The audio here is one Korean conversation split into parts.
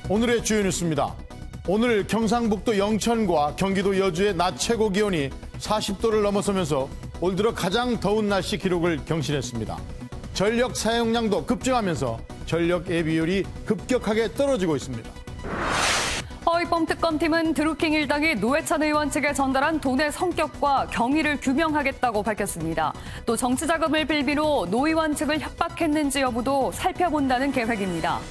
오늘의 주요 뉴스입니다. 오늘 경상북도 영천과 경기도 여주의 낮 최고 기온이 40도를 넘어서면서 올 들어 가장 더운 날씨 기록을 경신했습니다. 전력 사용량도 급증하면서 전력 예비율이 급격하게 떨어지고 있습니다. 허위범 특검팀은 드루킹 일당이 노회찬 의원 측에 전달한 돈의 성격과 경위를 규명하겠다고 밝혔습니다. 또 정치자금을 빌미로 노 의원 측을 협박했는지 여부도 살펴본다는 계획입니다.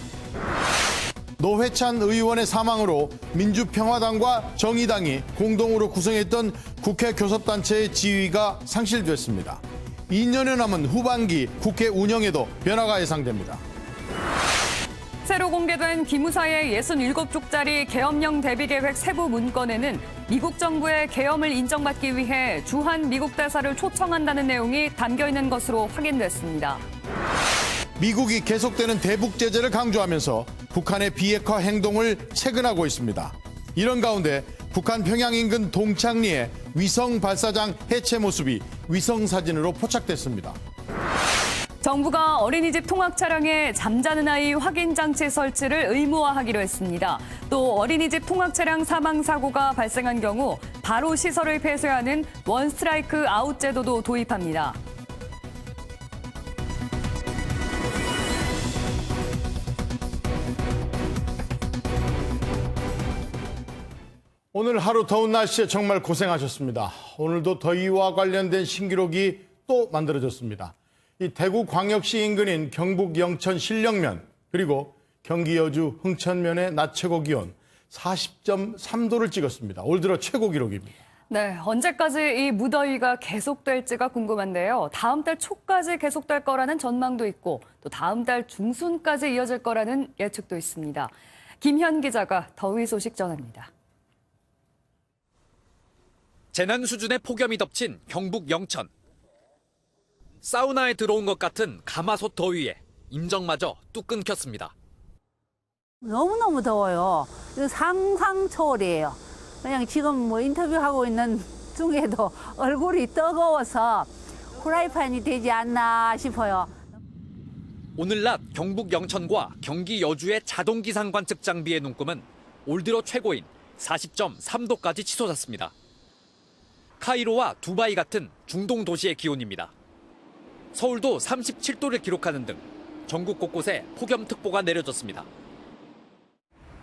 노회찬 의원의 사망으로 민주평화당과 정의당이 공동으로 구성했던 국회 교섭단체의 지위가 상실됐습니다. 2년여 남은 후반기 국회 운영에도 변화가 예상됩니다. 새로 공개된 기무사의 67쪽짜리 계엄령 대비계획 세부 문건에는 미국 정부의 계엄을 인정받기 위해 주한 미국 대사를 초청한다는 내용이 담겨 있는 것으로 확인됐습니다. 미국이 계속되는 대북 제재를 강조하면서 북한의 비핵화 행동을 체근하고 있습니다. 이런 가운데 북한 평양 인근 동창리의 위성 발사장 해체 모습이 위성 사진으로 포착됐습니다. 정부가 어린이집 통학 차량에 잠자는 아이 확인 장치 설치를 의무화하기로 했습니다. 또 어린이집 통학 차량 사망 사고가 발생한 경우 바로 시설을 폐쇄하는 원 스트라이크 아웃 제도도 도입합니다. 오늘 하루 더운 날씨에 정말 고생하셨습니다. 오늘도 더위와 관련된 신기록이 또 만들어졌습니다. 이 대구광역시 인근인 경북 영천 신령면 그리고 경기 여주 흥천면의 낮 최고 기온 40.3도를 찍었습니다. 올 들어 최고 기록입니다. 네, 언제까지 이 무더위가 계속될지가 궁금한데요. 다음 달 초까지 계속될 거라는 전망도 있고 또 다음 달 중순까지 이어질 거라는 예측도 있습니다. 김현 기자가 더위 소식 전합니다. 재난 수준의 폭염이 덮친 경북 영천. 사우나에 들어온 것 같은 가마솥 더위에 인정마저 뚝 끊겼습니다. 너무너무 더워요. 상상 초월이에요. 그냥 지금 뭐 인터뷰하고 있는 중에도 얼굴이 뜨거워서 후라이팬이 되지 않나 싶어요. 오늘 낮 경북 영천과 경기 여주의 자동기상 관측 장비의 눈금은 올 들어 최고인 40.3도까지 치솟았습니다. 카이로와 두바이 같은 중동 도시의 기온입니다. 서울도 37도를 기록하는 등 전국 곳곳에 폭염특보가 내려졌습니다.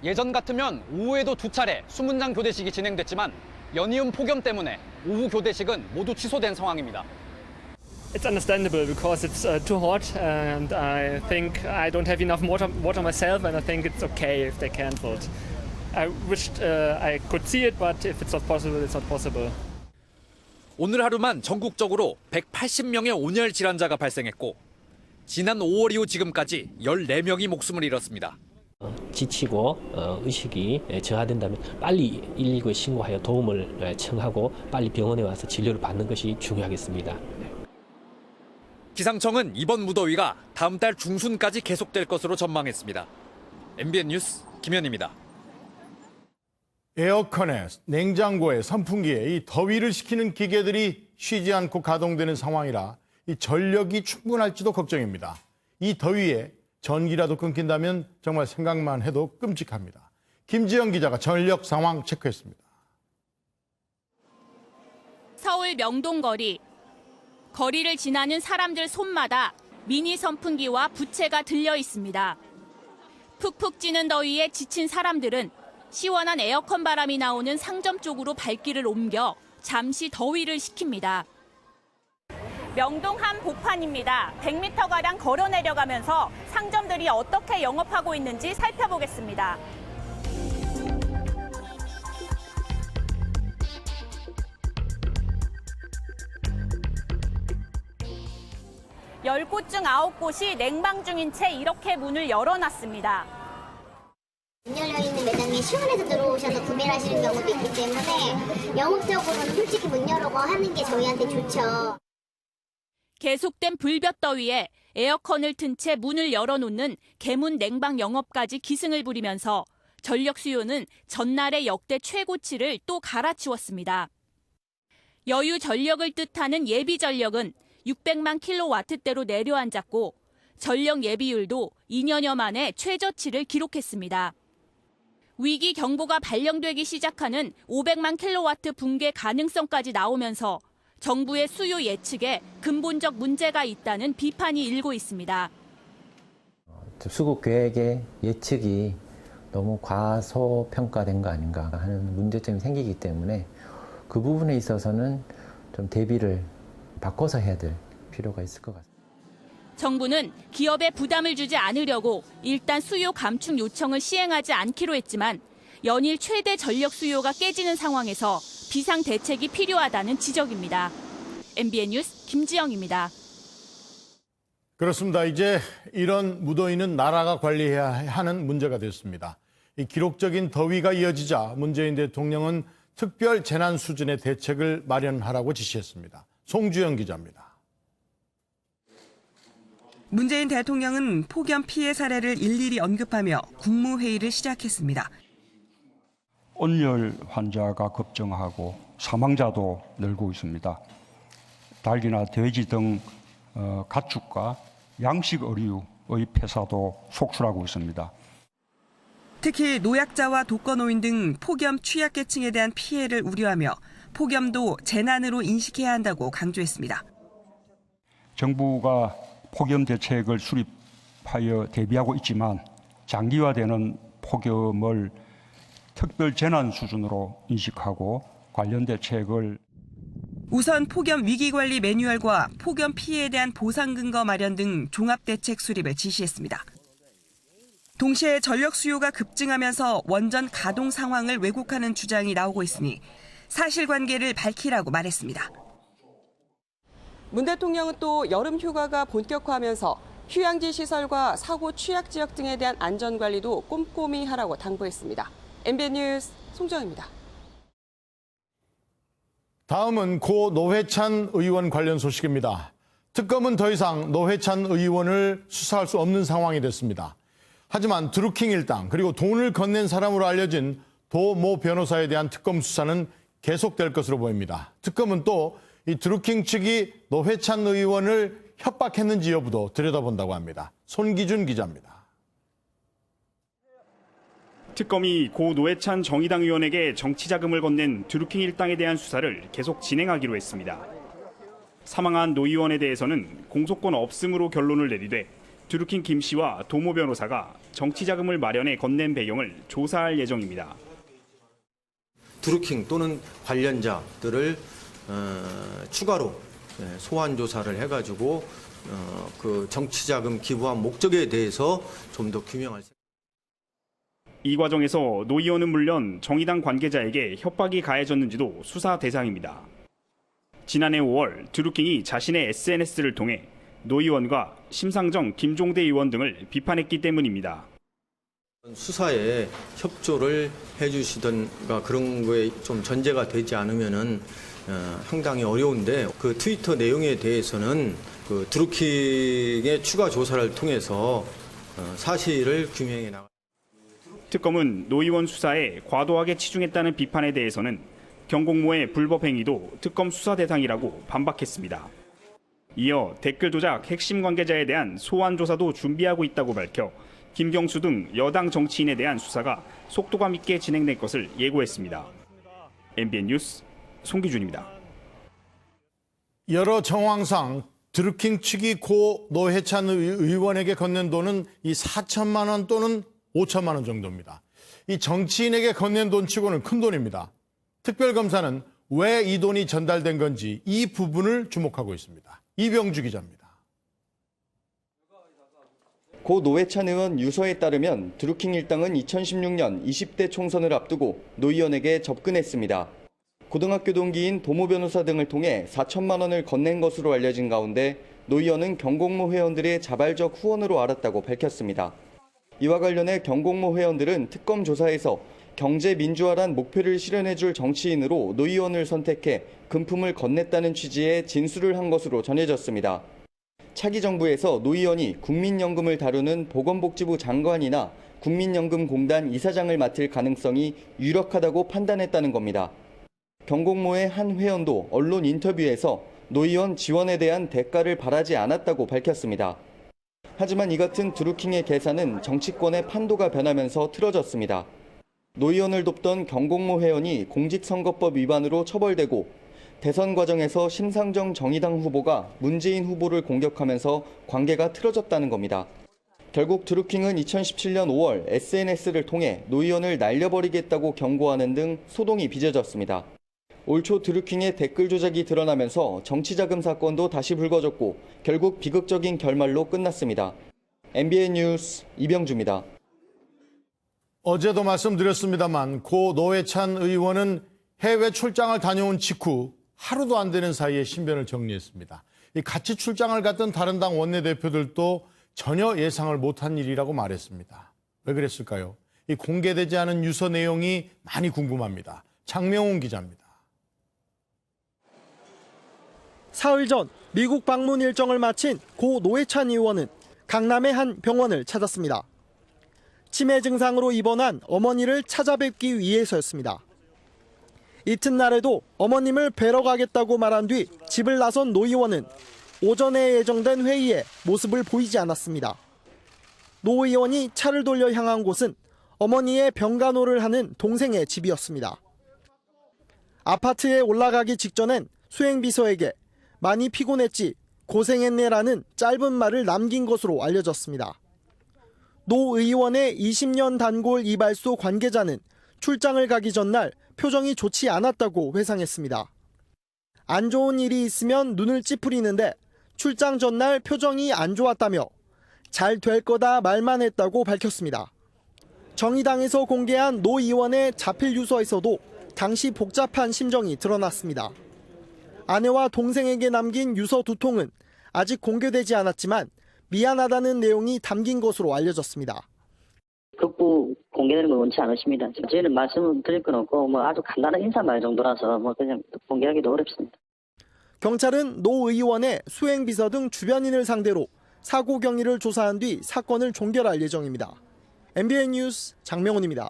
예전 같으면 오후에도 2차례 수문장 교대식이 진행됐지만 연이은 폭염 때문에 오후 교대식은 모두 취소된 상황입니다. It's understandable because it's too hot and I think I don't have enough water myself and I think it's okay if they cancelled. I wished I could see it, but if it's not possible, it's not possible. 오늘 하루만 전국적으로 180명의 온열 질환자가 발생했고 지난 5월 이후 지금까지 14명이 목숨을 잃었습니다. 지치고 의식이 저하된다면 빨리 119에 신고하여 도움을 청하고 빨리 병원에 와서 진료를 받는 것이 중요하겠습니다. 기상청은 이번 무더위가 다음 달 중순까지 계속될 것으로 전망했습니다. MBN 뉴스 김현입니다. 에어컨에 냉장고에 선풍기에 이 더위를 식히는 기계들이 쉬지 않고 가동되는 상황이라 이 전력이 충분할지도 걱정입니다. 이 더위에 전기라도 끊긴다면 정말 생각만 해도 끔찍합니다. 김지영 기자가 전력 상황 체크했습니다. 서울 명동거리. 거리를 지나는 사람들 손마다 미니 선풍기와 부채가 들려 있습니다. 푹푹 찌는 더위에 지친 사람들은 시원한 에어컨 바람이 나오는 상점 쪽으로 발길을 옮겨 잠시 더위를 식힙니다. 명동 한 복판입니다. 100m가량 걸어 내려가면서 상점들이 어떻게 영업하고 있는지 살펴보겠습니다. 열 곳 중 9곳이 냉방 중인 채 이렇게 문을 열어놨습니다. 문 열려있는 매장에 시원해서 들어오셔서 구매를 하시는 경우도 있기 때문에 영업적으로는 솔직히 문 열고 하는 게 저희한테 좋죠. 계속된 불볕더위에 에어컨을 튼 채 문을 열어놓는 개문 냉방 영업까지 기승을 부리면서 전력 수요는 전날의 역대 최고치를 또 갈아치웠습니다. 여유 전력을 뜻하는 예비 전력은 600만 킬로와트대로 내려앉았고 전력 예비율도 2년여 만에 최저치를 기록했습니다. 위기 경보가 발령되기 시작하는 500만 킬로와트 붕괴 가능성까지 나오면서 정부의 수요 예측에 근본적 문제가 있다는 비판이 일고 있습니다. 수급 계획의 예측이 너무 과소평가된 거 아닌가 하는 문제점이 생기기 때문에 그 부분에 있어서는 좀 대비를 바꿔서 해야 될 필요가 있을 것 같습니다. 정부는 기업에 부담을 주지 않으려고 일단 수요 감축 요청을 시행하지 않기로 했지만 연일 최대 전력 수요가 깨지는 상황에서 비상 대책이 필요하다는 지적입니다. MBN 뉴스 김지영입니다. 그렇습니다. 이제 이런 무더위는 나라가 관리해야 하는 문제가 됐습니다. 이 기록적인 더위가 이어지자 문재인 대통령은 특별 재난 수준의 대책을 마련하라고 지시했습니다. 송주영 기자입니다. 문재인 대통령은 폭염 피해 사례를 일일이 언급하며 국무회의를 시작했습니다. 온열 환자가 급증하고 사망자도 늘고 있습니다. 닭이나 돼지 등 가축과 양식 어류의 폐사도 속출하고 있습니다. 특히 노약자와 독거노인 등 폭염 취약계층에 대한 피해를 우려하며 폭염도 재난으로 인식해야 한다고 강조했습니다. 정부가 폭염 대책을 수립하여 대비하고 있지만 장기화되는 폭염을 특별 재난 수준으로 인식하고 관련 대책을 우선 폭염 위기관리 매뉴얼과 폭염 피해에 대한 보상 근거 마련 등 종합대책 수립을 지시했습니다. 동시에 전력 수요가 급증하면서 원전 가동 상황을 왜곡하는 주장이 나오고 있으니 사실관계를 밝히라고 말했습니다. 문 대통령은 또 여름 휴가가 본격화하면서 휴양지 시설과 사고 취약 지역 등에 대한 안전관리도 꼼꼼히 하라고 당부했습니다. MBN 뉴스 송정입니다. 다음은 고 노회찬 의원 관련 소식입니다. 특검은 더 이상 노회찬 의원을 수사할 수 없는 상황이 됐습니다. 하지만 드루킹 일당 그리고 돈을 건넨 사람으로 알려진 도 모 변호사에 대한 특검 수사는 계속될 것으로 보입니다. 특검은 또 이 드루킹 측이 노회찬 의원을 협박했는지 여부도 들여다본다고 합니다. 손기준 기자입니다. 특검이 고 노회찬 정의당 의원에게 정치자금을 건넨 드루킹 일당에 대한 수사를 계속 진행하기로 했습니다. 사망한 노 의원에 대해서는 공소권 없음으로 결론을 내리되 드루킹 김 씨와 도모 변호사가 정치자금을 마련해 건넨 배경을 조사할 예정입니다. 드루킹 또는 관련자들을 추가로 소환 조사를 해가지고 그 정치자금 기부한 목적에 대해서 좀 더 규명할. 이 과정에서 노 의원은 물론 정의당 관계자에게 협박이 가해졌는지도 수사 대상입니다. 지난해 5월 드루킹이 자신의 SNS를 통해 노 의원과 심상정, 김종대 의원 등을 비판했기 때문입니다. 수사에 협조를 해주시던가 그런 거에 좀 전제가 되지 않으면은 상당히 어려운데 그 트위터 내용에 대해서는 그 드루킹의 추가 조사를 통해서 사실을 규명해 나가. 특검은 노 의원 수사에 과도하게 치중했다는 비판에 대해서는 경공모의 불법 행위도 특검 수사 대상이라고 반박했습니다. 이어 댓글 조작 핵심 관계자에 대한 소환 조사도 준비하고 있다고 밝혀 김경수 등 여당 정치인에 대한 수사가 속도감 있게 진행될 것을 예고했습니다. MBN 뉴스 송기준입니다. 여러 정황상 드루킹 측이 고 노회찬 의원에게 건넨 돈은 이 4천만 원 또는 5천만 원 정도입니다. 이 정치인에게 건넨 돈치고는 큰 돈입니다. 특별검사는 왜 이 돈이 전달된 건지 이 부분을 주목하고 있습니다. 이병주 기자입니다. 고 노회찬 의원 유서에 따르면 드루킹 일당은 2016년 20대 총선을 앞두고 노 의원에게 접근했습니다. 고등학교 동기인 도모 변호사 등을 통해 4천만 원을 건넨 것으로 알려진 가운데 노 의원은 경공모 회원들의 자발적 후원으로 알았다고 밝혔습니다. 이와 관련해 경공모 회원들은 특검 조사에서 경제 민주화란 목표를 실현해줄 정치인으로 노 의원을 선택해 금품을 건넸다는 취지의 진술을 한 것으로 전해졌습니다. 차기 정부에서 노 의원이 국민연금을 다루는 보건복지부 장관이나 국민연금공단 이사장을 맡을 가능성이 유력하다고 판단했다는 겁니다. 경공모의 한 회원도 언론 인터뷰에서 노 의원 지원에 대한 대가를 바라지 않았다고 밝혔습니다. 하지만 이 같은 드루킹의 계산은 정치권의 판도가 변하면서 틀어졌습니다. 노 의원을 돕던 경공모 회원이 공직선거법 위반으로 처벌되고 대선 과정에서 심상정 정의당 후보가 문재인 후보를 공격하면서 관계가 틀어졌다는 겁니다. 결국 드루킹은 2017년 5월 SNS를 통해 노 의원을 날려버리겠다고 경고하는 등 소동이 빚어졌습니다. 올 초 드루킹의 댓글 조작이 드러나면서 정치자금 사건도 다시 불거졌고 결국 비극적인 결말로 끝났습니다. MBN 뉴스 이병주입니다. 어제도 말씀드렸습니다만 고 노회찬 의원은 해외 출장을 다녀온 직후 하루도 안 되는 사이에 신변을 정리했습니다. 이 같이 출장을 갔던 다른 당 원내대표들도 전혀 예상을 못한 일이라고 말했습니다. 왜 그랬을까요? 이 공개되지 않은 유서 내용이 많이 궁금합니다. 장명훈 기자입니다. 사흘 전 미국 방문 일정을 마친 고 노회찬 의원은 강남의 한 병원을 찾았습니다. 치매 증상으로 입원한 어머니를 찾아뵙기 위해서였습니다. 이튿날에도 어머님을 뵈러 가겠다고 말한 뒤 집을 나선 노 의원은 오전에 예정된 회의에 모습을 보이지 않았습니다. 노 의원이 차를 돌려 향한 곳은 어머니의 병간호를 하는 동생의 집이었습니다. 아파트에 올라가기 직전엔 수행비서에게 많이 피곤했지, 고생했네라는 짧은 말을 남긴 것으로 알려졌습니다. 노 의원의 20년 단골 이발소 관계자는 출장을 가기 전날 표정이 좋지 않았다고 회상했습니다. 안 좋은 일이 있으면 눈을 찌푸리는데 출장 전날 표정이 안 좋았다며 잘 될 거다 말만 했다고 밝혔습니다. 정의당에서 공개한 노 의원의 자필 유서에서도 당시 복잡한 심정이 드러났습니다. 아내와 동생에게 남긴 유서 2통은 아직 공개되지 않았지만 미안하다는 내용이 담긴 것으로 알려졌습니다. 극구 공개되는 걸 원치 않으십니다. 저희는 말씀을 드릴 건 없고 아주 간단한 인사말 정도라서 그냥 공개하기도 어렵습니다. 경찰은 노 의원의 수행비서 등 주변인을 상대로 사고 경위를 조사한 뒤 사건을 종결할 예정입니다. MBN 뉴스 장명훈입니다.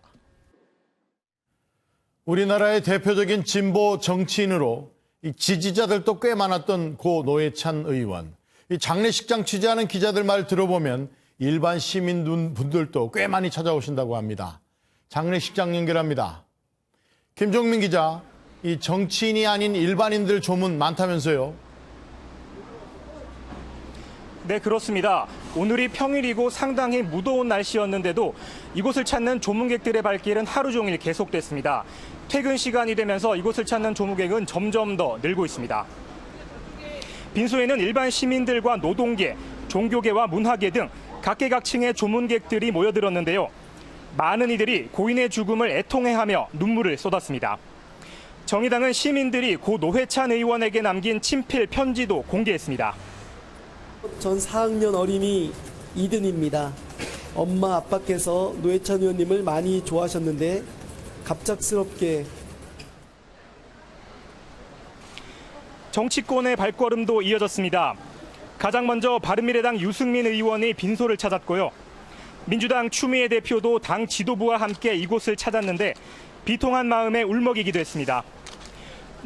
우리나라의 대표적인 진보 정치인으로 이 지지자들도 꽤 많았던 고 노회찬 의원. 이 장례식장 취재하는 기자들 말 들어보면 일반 시민분들도 꽤 많이 찾아오신다고 합니다. 장례식장 연결합니다. 김종민 기자, 이 정치인이 아닌 일반인들 조문 많다면서요? 네, 그렇습니다. 오늘이 평일이고 상당히 무더운 날씨였는데도 이곳을 찾는 조문객들의 발길은 하루 종일 계속됐습니다. 퇴근 시간이 되면서 이곳을 찾는 조문객은 점점 더 늘고 있습니다. 빈소에는 일반 시민들과 노동계, 종교계와 문화계 등 각계각층의 조문객들이 모여들었는데요. 많은 이들이 고인의 죽음을 애통해하며 눈물을 쏟았습니다. 정의당은 시민들이 고 노회찬 의원에게 남긴 친필 편지도 공개했습니다. 전 4학년 어린이 이든입니다. 엄마 아빠께서 노회찬 의원님을 많이 좋아하셨는데 갑작스럽게 정치권의 발걸음도 이어졌습니다. 가장 먼저 바른미래당 유승민 의원이 빈소를 찾았고요. 민주당 추미애 대표도 당 지도부와 함께 이곳을 찾았는데 비통한 마음에 울먹이기도 했습니다.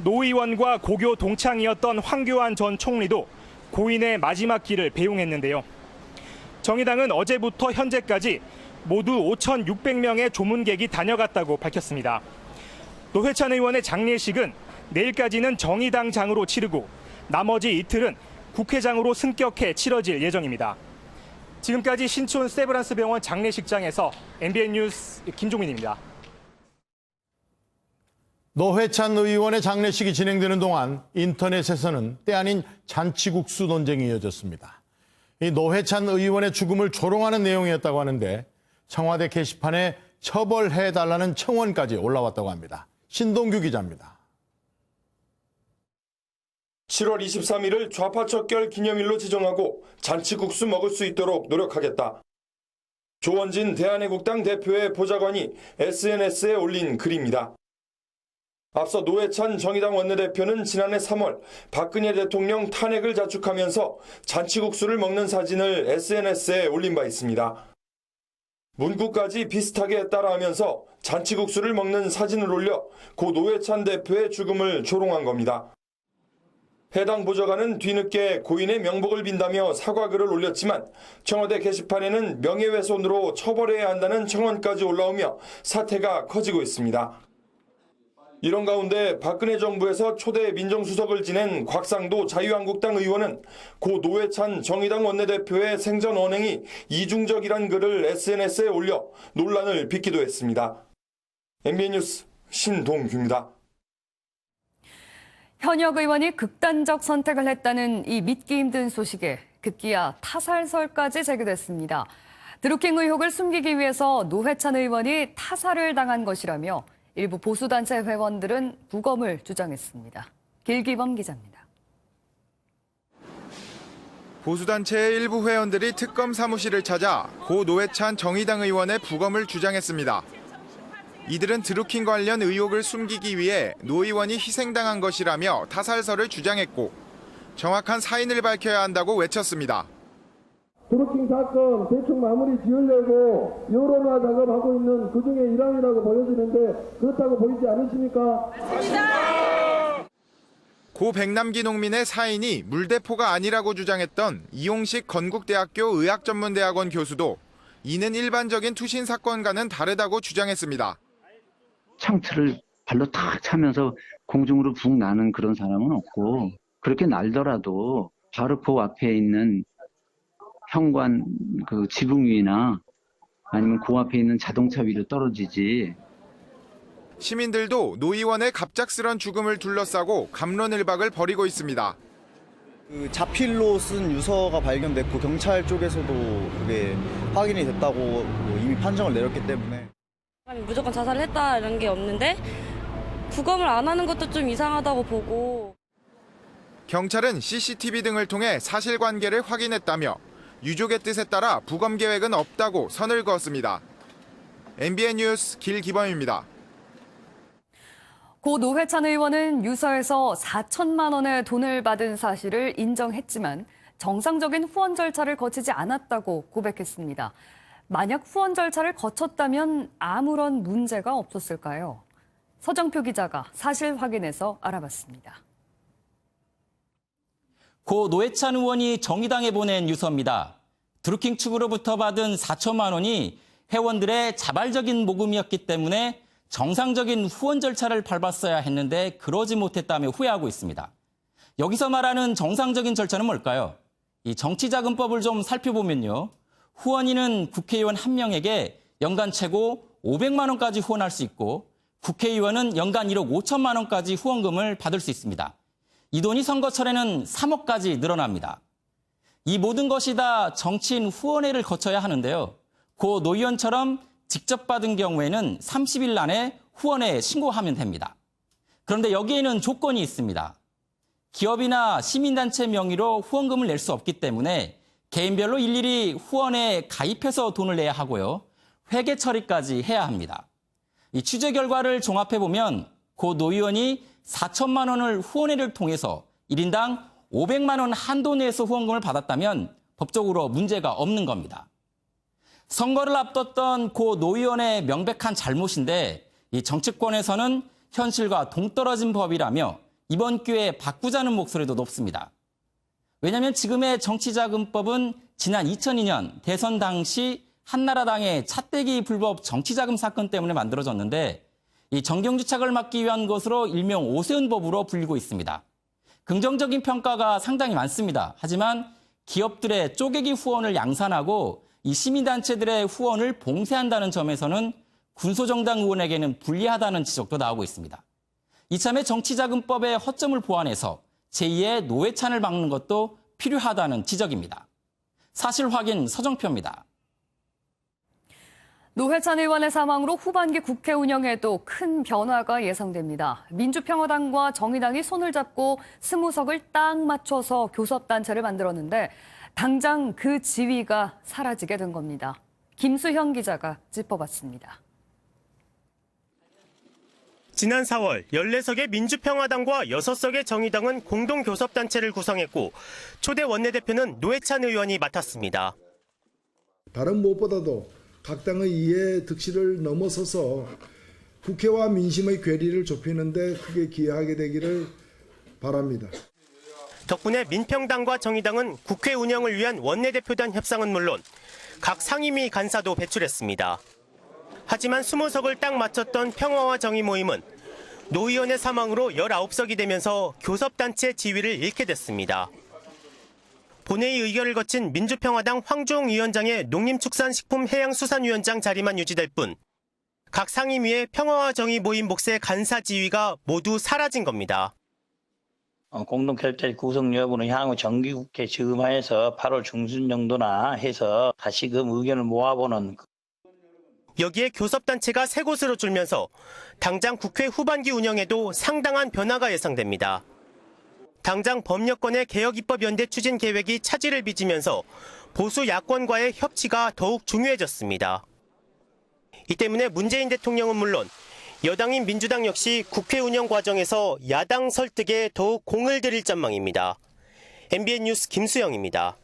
노 의원과 고교 동창이었던 황교안 전 총리도 고인의 마지막 길을 배웅했는데요. 정의당은 어제부터 현재까지 모두 5,600명의 조문객이 다녀갔다고 밝혔습니다. 노회찬 의원의 장례식은 내일까지는 정의당장으로 치르고 나머지 이틀은 국회장으로 승격해 치러질 예정입니다. 지금까지 신촌 세브란스 병원 장례식장에서 MBN 뉴스 김종민입니다. 노회찬 의원의 장례식이 진행되는 동안 인터넷에서는 때 아닌 잔치국수 논쟁이 이어졌습니다. 이 노회찬 의원의 죽음을 조롱하는 내용이었다고 하는데 청와대 게시판에 처벌해달라는 청원까지 올라왔다고 합니다. 신동규 기자입니다. 7월 23일을 좌파 척결 기념일로 지정하고 잔치국수 먹을 수 있도록 노력하겠다. 조원진 대한애국당 대표의 보좌관이 SNS에 올린 글입니다. 앞서 노회찬 정의당 원내대표는 지난해 3월 박근혜 대통령 탄핵을 자축하면서 잔치국수를 먹는 사진을 SNS에 올린 바 있습니다. 문구까지 비슷하게 따라하면서 잔치국수를 먹는 사진을 올려 고 노회찬 대표의 죽음을 조롱한 겁니다. 해당 보좌관은 뒤늦게 고인의 명복을 빈다며 사과글을 올렸지만 청와대 게시판에는 명예훼손으로 처벌해야 한다는 청원까지 올라오며 사태가 커지고 있습니다. 이런 가운데 박근혜 정부에서 초대 민정수석을 지낸 곽상도 자유한국당 의원은 고 노회찬 정의당 원내대표의 생전 언행이 이중적이란 글을 SNS에 올려 논란을 빚기도 했습니다. MBN 뉴스 신동규입니다. 현역 의원이 극단적 선택을 했다는 이 믿기 힘든 소식에 급기야 타살설까지 제기됐습니다. 드루킹 의혹을 숨기기 위해서 노회찬 의원이 타살을 당한 것이라며 일부 보수단체 회원들은 부검을 주장했습니다. 길기범 기자입니다. 보수단체의 일부 회원들이 특검 사무실을 찾아 고 노회찬 정의당 의원의 부검을 주장했습니다. 이들은 드루킹 관련 의혹을 숨기기 위해 노 의원이 희생당한 것이라며 타살설을 주장했고 정확한 사인을 밝혀야 한다고 외쳤습니다. 드루킹 사건 대충 마무리 지으려고 여론화 작업하고 있는 그중에 일환이라고 보여지는데 그렇다고 보이지 않으십니까? 맞습니다. 고 백남기 농민의 사인이 물대포가 아니라고 주장했던 이용식 건국대학교 의학전문대학원 교수도 이는 일반적인 투신 사건과는 다르다고 주장했습니다. 창틀을 발로 탁 차면서 공중으로 붕 나는 그런 사람은 없고 그렇게 날더라도 바로 그 앞에 있는 현관 그 지붕 위나 아니면 그 앞에 있는 자동차 위로 떨어지지. 시민들도 노 의원의 갑작스런 죽음을 둘러싸고 갑론을박을 벌이고 있습니다. 그 자필로 쓴 유서가 발견됐고 경찰 쪽에서도 그게 확인이 됐다고 이미 판정을 내렸기 때문에 무조건 자살을 했다 이런 게 없는데 부검을 안 하는 것도 좀 이상하다고 보고. 경찰은 CCTV 등을 통해 사실관계를 확인했다며 유족의 뜻에 따라 부검 계획은 없다고 선을 그었습니다. MBN 뉴스 길기범입니다. 고 노회찬 의원은 유서에서 4천만 원의 돈을 받은 사실을 인정했지만 정상적인 후원 절차를 거치지 않았다고 고백했습니다. 만약 후원 절차를 거쳤다면 아무런 문제가 없었을까요? 서정표 기자가 사실 확인해서 알아봤습니다. 고 노회찬 의원이 정의당에 보낸 유서입니다. 드루킹 측으로부터 받은 4천만 원이 회원들의 자발적인 모금이었기 때문에 정상적인 후원 절차를 밟았어야 했는데 그러지 못했다며 후회하고 있습니다. 여기서 말하는 정상적인 절차는 뭘까요? 이 정치자금법을 좀 살펴보면요. 후원인은 국회의원 한 명에게 연간 최고 500만 원까지 후원할 수 있고 국회의원은 연간 1억 5천만 원까지 후원금을 받을 수 있습니다. 이 돈이 선거철에는 3억까지 늘어납니다. 이 모든 것이 다 정치인 후원회를 거쳐야 하는데요. 고 노 의원처럼 직접 받은 경우에는 30일 안에 후원회에 신고하면 됩니다. 그런데 여기에는 조건이 있습니다. 기업이나 시민단체 명의로 후원금을 낼 수 없기 때문에 개인별로 일일이 후원회에 가입해서 돈을 내야 하고요. 회계 처리까지 해야 합니다. 이 취재 결과를 종합해보면 고 노 의원이 4천만 원을 후원회를 통해서 1인당 500만 원 한도 내에서 후원금을 받았다면 법적으로 문제가 없는 겁니다. 선거를 앞뒀던 고 노 의원의 명백한 잘못인데 이 정치권에서는 현실과 동떨어진 법이라며 이번 기회에 바꾸자는 목소리도 높습니다. 왜냐하면 지금의 정치자금법은 지난 2002년 대선 당시 한나라당의 차떼기 불법 정치자금 사건 때문에 만들어졌는데 이 정경주착을 막기 위한 것으로 일명 오세훈법으로 불리고 있습니다. 긍정적인 평가가 상당히 많습니다. 하지만 기업들의 쪼개기 후원을 양산하고 이 시민단체들의 후원을 봉쇄한다는 점에서는 군소정당 의원에게는 불리하다는 지적도 나오고 있습니다. 이참에 정치자금법의 허점을 보완해서 제2의 노회찬을 막는 것도 필요하다는 지적입니다. 사실 확인 서정표입니다. 노회찬 의원의 사망으로 후반기 국회 운영에도 큰 변화가 예상됩니다. 민주평화당과 정의당이 손을 잡고 20석을 딱 맞춰서 교섭단체를 만들었는데 당장 그 지위가 사라지게 된 겁니다. 김수현 기자가 짚어봤습니다. 지난 4월 14석의 민주평화당과 6석의 정의당은 공동교섭단체를 구성했고 초대 원내대표는 노회찬 의원이 맡았습니다. 다른 무엇보다도 각 당의 이해 득실을 넘어서서 국회와 민심의 괴리를 좁히는 데 크게 기여하게 되기를 바랍니다. 덕분에 민평당과 정의당은 국회 운영을 위한 원내대표단 협상은 물론 각 상임위 간사도 배출했습니다. 하지만 20석을 딱 맞췄던 평화와 정의 모임은 노 의원의 사망으로 19석이 되면서 교섭단체 지위를 잃게 됐습니다. 본회의 의결을 거친 민주평화당 황주홍 위원장의 농림축산식품해양수산위원장 자리만 유지될 뿐 각 상임위의 평화와 정의 모임 몫의 간사 지위가 모두 사라진 겁니다. 공동결제 구성 여부는 향후 정기국회 즈음하여서 8월 중순 정도나 해서 다시금 의견을 모아보는. 여기에 교섭단체가 3곳으로 줄면서 당장 국회 후반기 운영에도 상당한 변화가 예상됩니다. 당장 법여권의 개혁입법연대 추진 계획이 차질을 빚으면서 보수 야권과의 협치가 더욱 중요해졌습니다. 이 때문에 문재인 대통령은 물론 여당인 민주당 역시 국회 운영 과정에서 야당 설득에 더욱 공을 들일 전망입니다. MBN 뉴스 김수영입니다.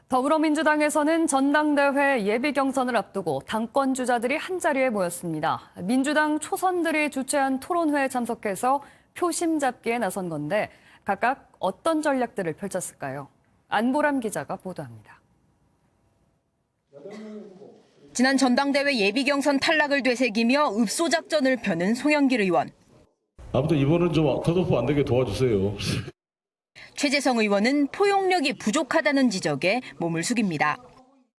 더불어민주당에서는 전당대회 예비 경선을 앞두고 당권 주자들이 한자리에 모였습니다. 민주당 초선들이 주최한 토론회에 참석해서 표심 잡기에 나선 건데 각각 어떤 전략들을 펼쳤을까요? 안보람 기자가 보도합니다. 지난 전당대회 예비 경선 탈락을 되새기며 읍소 작전을 펴는 송영길 의원. 아무튼 이번은 좀 컷오프 안 되게 도와주세요. 최재성 의원은 포용력이 부족하다는 지적에 몸을 숙입니다.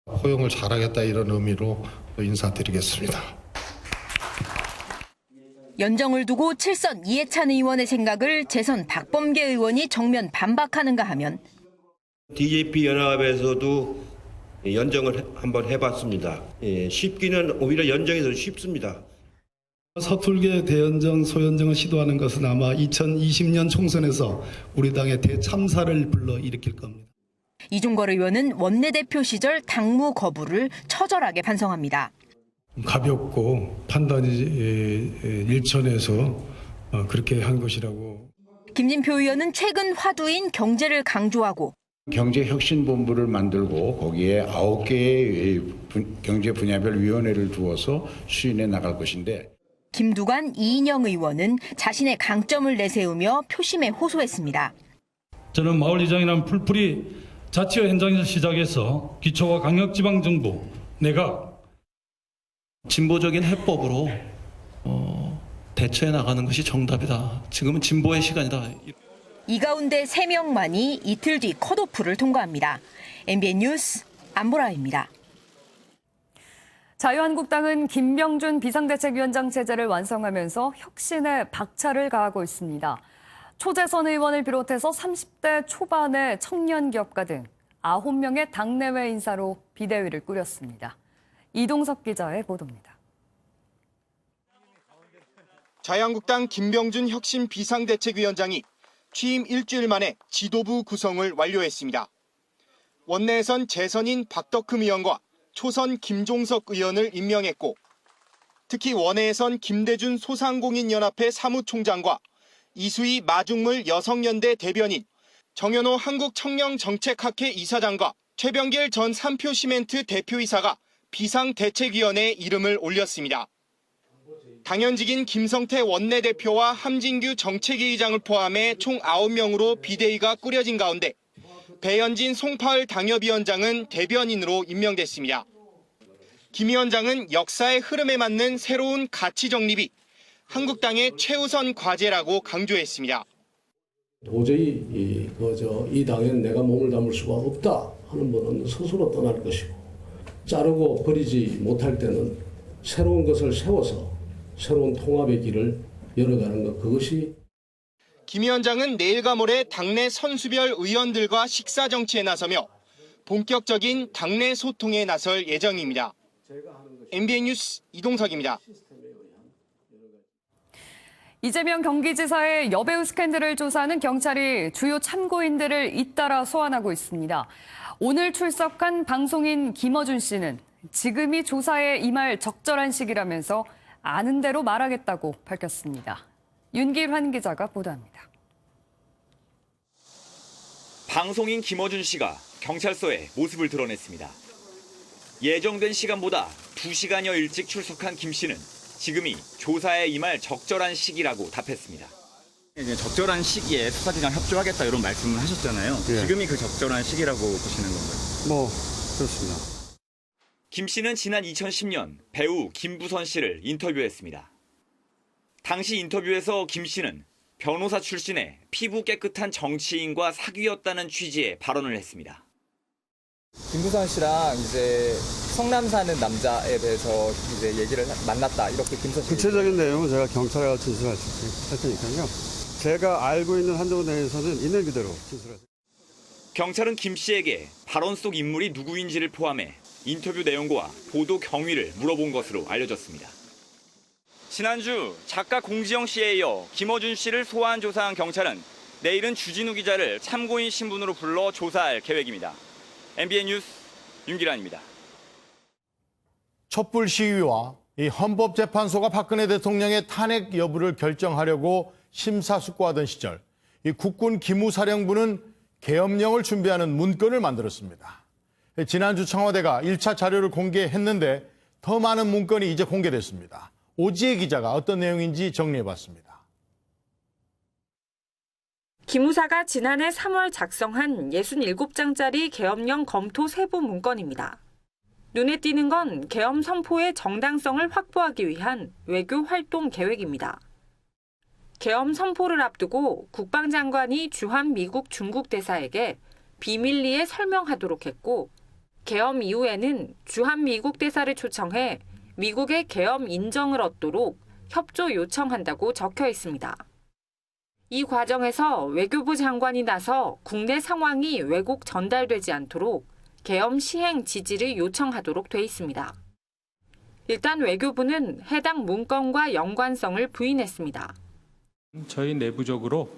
포용을 잘하겠다 이런 의미로 인사드리겠습니다. 연정을 두고 7선 이해찬 의원의 생각을 재선 박범계 의원이 정면 반박하는가 하면 DJP 연합에서도 연정을 한번 해봤습니다. 쉽기는 오히려 연정이 더 쉽습니다. 서툴게 대연정, 소연정을 시도하는 것은 아마 2020년 총선에서 우리 당의 대참사를 불러일으킬 겁니다. 이종걸 의원은 원내대표 시절 당무 거부를 처절하게 반성합니다. 가볍고 판단이 일천해서 그렇게 한 것이라고. 김진표 의원은 최근 화두인 경제를 강조하고 경제혁신본부를 만들고 거기에 9개의 경제 분야별 위원회를 두어서 수인해 나갈 것인데 김두관, 이인영 의원은 자신의 강점을 내세우며 표심에 호소했습니다. 저는 마을이장이라는 풀풀이 자치와 현장에서 시작해서 기초와 강력지방정부, 내각 진보적인 해법으로 대처해 나가는 것이 정답이다. 지금은 진보의 시간이다. 이 가운데 3명만이 이틀 뒤 컷오프를 통과합니다. MBN 뉴스 안보라입니다. 자유한국당은 김병준 비상대책위원장 체제를 완성하면서 혁신에 박차를 가하고 있습니다. 초재선 의원을 비롯해서 30대 초반의 청년 기업가 등 9명의 당내외 인사로 비대위를 꾸렸습니다. 이동석 기자의 보도입니다. 자유한국당 김병준 혁신 비상대책위원장이 취임 일주일 만에 지도부 구성을 완료했습니다. 원내에선 재선인 박덕흠 의원과 초선 김종석 의원을 임명했고 특히 원외에선 김대준 소상공인연합회 사무총장과 이수희 마중물 여성연대 대변인, 정현호 한국청년정책학회 이사장과 최병길 전 삼표시멘트 대표이사가 비상대책위원회에 이름을 올렸습니다. 당연직인 김성태 원내대표와 함진규 정책위의장을 포함해 총 9명으로 비대위가 꾸려진 가운데 배현진 송파을 당협위원장은 대변인으로 임명됐습니다. 김 위원장은 역사의 흐름에 맞는 새로운 가치 정립이 한국당의 최우선 과제라고 강조했습니다. 도저히 이 당엔 내가 몸을 담을 수가 없다 하는 분은 스스로 떠날 것이고 자르고 버리지 못할 때는 새로운 것을 세워서 새로운 통합의 길을 열어가는 것, 그것이. 김 위원장은 내일과 모레 당내 선수별 의원들과 식사 정치에 나서며 본격적인 당내 소통에 나설 예정입니다. MBN 뉴스 이동석입니다. 이재명 경기지사의 여배우 스캔들을 조사하는 경찰이 주요 참고인들을 잇따라 소환하고 있습니다. 오늘 출석한 방송인 김어준 씨는 지금이 조사에 임할 적절한 시기라면서 아는 대로 말하겠다고 밝혔습니다. 윤길환 기자가 보도합니다. 방송인 김어준 씨가 경찰서에 모습을 드러냈습니다. 예정된 시간보다 2시간여 일찍 출석한 김 씨는 지금이 조사에 임할 적절한 시기라고 답했습니다. 이제 적절한 시기에 수사기관 협조하겠다 이런 말씀을 하셨잖아요. 예. 지금이 그 적절한 시기라고 보시는 건가요? 뭐 그렇습니다. 김 씨는 지난 2010년 배우 김부선 씨를 인터뷰했습니다. 당시 인터뷰에서 김 씨는 변호사 출신의 피부 깨끗한 정치인과 사귀었다는 취지의 발언을 했습니다. 김부선 씨랑 이제 성남 사는 남자에 대해서 이제 얘기를 만났다 이렇게 김부선 씨. 구체적인 내용은 제가 경찰에 진술할 테니까요. 제가 알고 있는 한도 내에서는 있는 그대로 진술하세요. 경찰은 김 씨에게 발언 속 인물이 누구인지를 포함해 인터뷰 내용과 보도 경위를 물어본 것으로 알려졌습니다. 지난주 작가 공지영 씨에 이어 김어준 씨를 소환 조사한 경찰은 내일은 주진우 기자를 참고인 신분으로 불러 조사할 계획입니다. MBN 뉴스 윤기란입니다. 촛불 시위와 이 헌법재판소가 박근혜 대통령의 탄핵 여부를 결정하려고 심사숙고하던 시절 이 국군 기무사령부는 계엄령을 준비하는 문건을 만들었습니다. 지난주 청와대가 1차 자료를 공개했는데 더 많은 문건이 이제 공개됐습니다. 오지혜 기자가 어떤 내용인지 정리해봤습니다. 기무사가 지난해 3월 작성한 67장짜리 계엄령 검토 세부 문건입니다. 눈에 띄는 건 계엄 선포의 정당성을 확보하기 위한 외교 활동 계획입니다. 계엄 선포를 앞두고 국방장관이 주한 미국 중국 대사에게 비밀리에 설명하도록 했고, 계엄 이후에는 주한 미국 대사를 초청해 미국의 계엄 인정을 얻도록 협조 요청한다고 적혀 있습니다. 이 과정에서 외교부 장관이 나서 국내 상황이 왜곡 전달되지 않도록 계엄 시행 지지를 요청하도록 돼 있습니다. 일단 외교부는 해당 문건과 연관성을 부인했습니다. 저희 내부적으로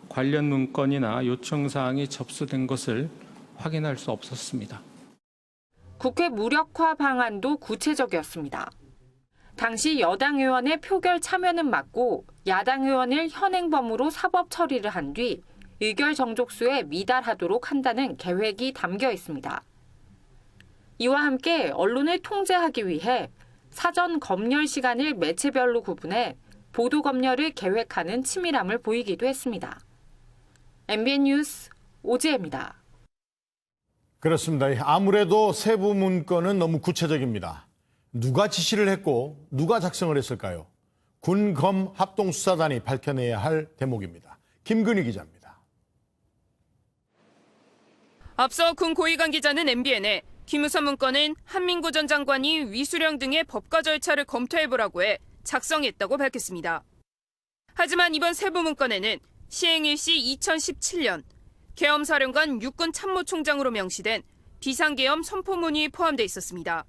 관련 문건이나 요청사항이 접수된 것을 확인할 수 없었습니다. 국회 무력화 방안도 구체적이었습니다. 당시 여당 의원의 표결 참여는 맞고 야당 의원을 현행범으로 사법 처리를 한 뒤 의결 정족수에 미달하도록 한다는 계획이 담겨 있습니다. 이와 함께 언론을 통제하기 위해 사전 검열 시간을 매체별로 구분해 보도 검열을 계획하는 치밀함을 보이기도 했습니다. MBN 뉴스 오지혜입니다. 그렇습니다. 아무래도 세부 문건은 너무 구체적입니다. 누가 지시를 했고 누가 작성을 했을까요? 군검 합동수사단이 밝혀내야 할 대목입니다. 김근희 기자입니다. 앞서 군 고위관 기자는 MBN에 기무사 문건은 한민구 전 장관이 위수령 등의 법과 절차를 검토해보라고 해 작성했다고 밝혔습니다. 하지만 이번 세부 문건에는 시행일시 2017년 계엄사령관 육군 참모총장으로 명시된 비상계엄 선포문이 포함돼 있었습니다.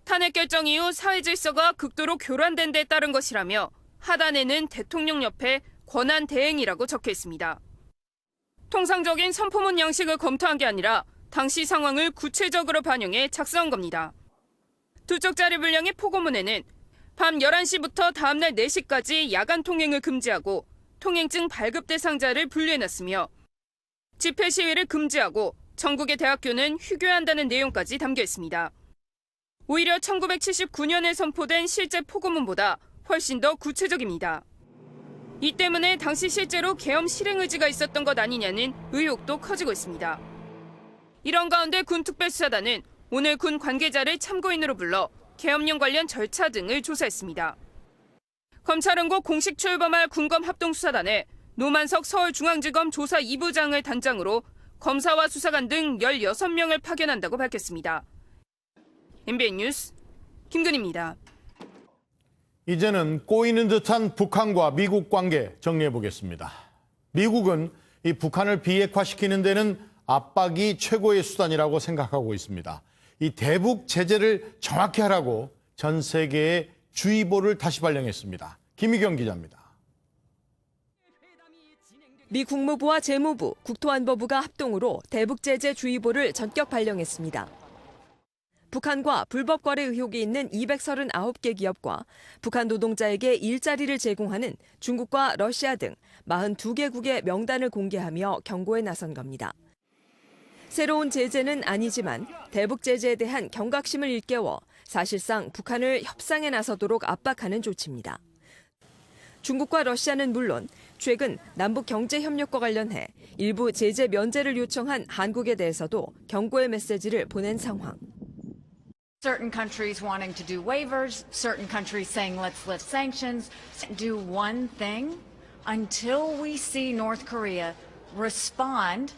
탄핵 결정 이후 사회 질서가 극도로 교란된 데 따른 것이라며 하단에는 대통령 옆에 권한 대행이라고 적혀 있습니다. 통상적인 선포문 양식을 검토한 게 아니라 당시 상황을 구체적으로 반영해 작성한 겁니다. 두 쪽짜리 분량의 포고문에는 밤 11시부터 다음날 4시까지 야간 통행을 금지하고 통행증 발급 대상자를 분류해놨으며 집회 시위를 금지하고 전국의 대학교는 휴교한다는 내용까지 담겨 있습니다. 오히려 1979년에 선포된 실제 포고문보다 훨씬 더 구체적입니다. 이 때문에 당시 실제로 계엄 실행 의지가 있었던 것 아니냐는 의혹도 커지고 있습니다. 이런 가운데 군 특별수사단은 오늘 군 관계자를 참고인으로 불러 계엄령 관련 절차 등을 조사했습니다. 검찰은 곧 공식 출범할 군검 합동수사단에 노만석 서울중앙지검 조사 2부장을 단장으로 검사와 수사관 등 16명을 파견한다고 밝혔습니다. MBN 뉴스 김근희입니다. 이제는 꼬이는 듯한 북한과 미국 관계 정리해 보겠습니다. 미국은 이 북한을 비핵화시키는 데는 압박이 최고의 수단이라고 생각하고 있습니다. 이 대북 제재를 정확히 하라고 전 세계에 주의보를 다시 발령했습니다. 김희경 기자입니다. 미 국무부와 재무부, 국토안보부가 합동으로 대북 제재 주의보를 전격 발령했습니다. 북한과 불법 거래 의혹이 있는 239개 기업과 북한 노동자에게 일자리를 제공하는 중국과 러시아 등 42개국의 명단을 공개하며 경고에 나선 겁니다. 새로운 제재는 아니지만 대북 제재에 대한 경각심을 일깨워 사실상 북한을 협상에 나서도록 압박하는 조치입니다. 중국과 러시아는 물론 최근 남북 경제 협력과 관련해 일부 제재 면제를 요청한 한국에 대해서도 경고의 메시지를 보낸 상황. Certain countries wanting to do waivers, certain countries saying let's lift sanctions. Do one thing until we see North Korea respond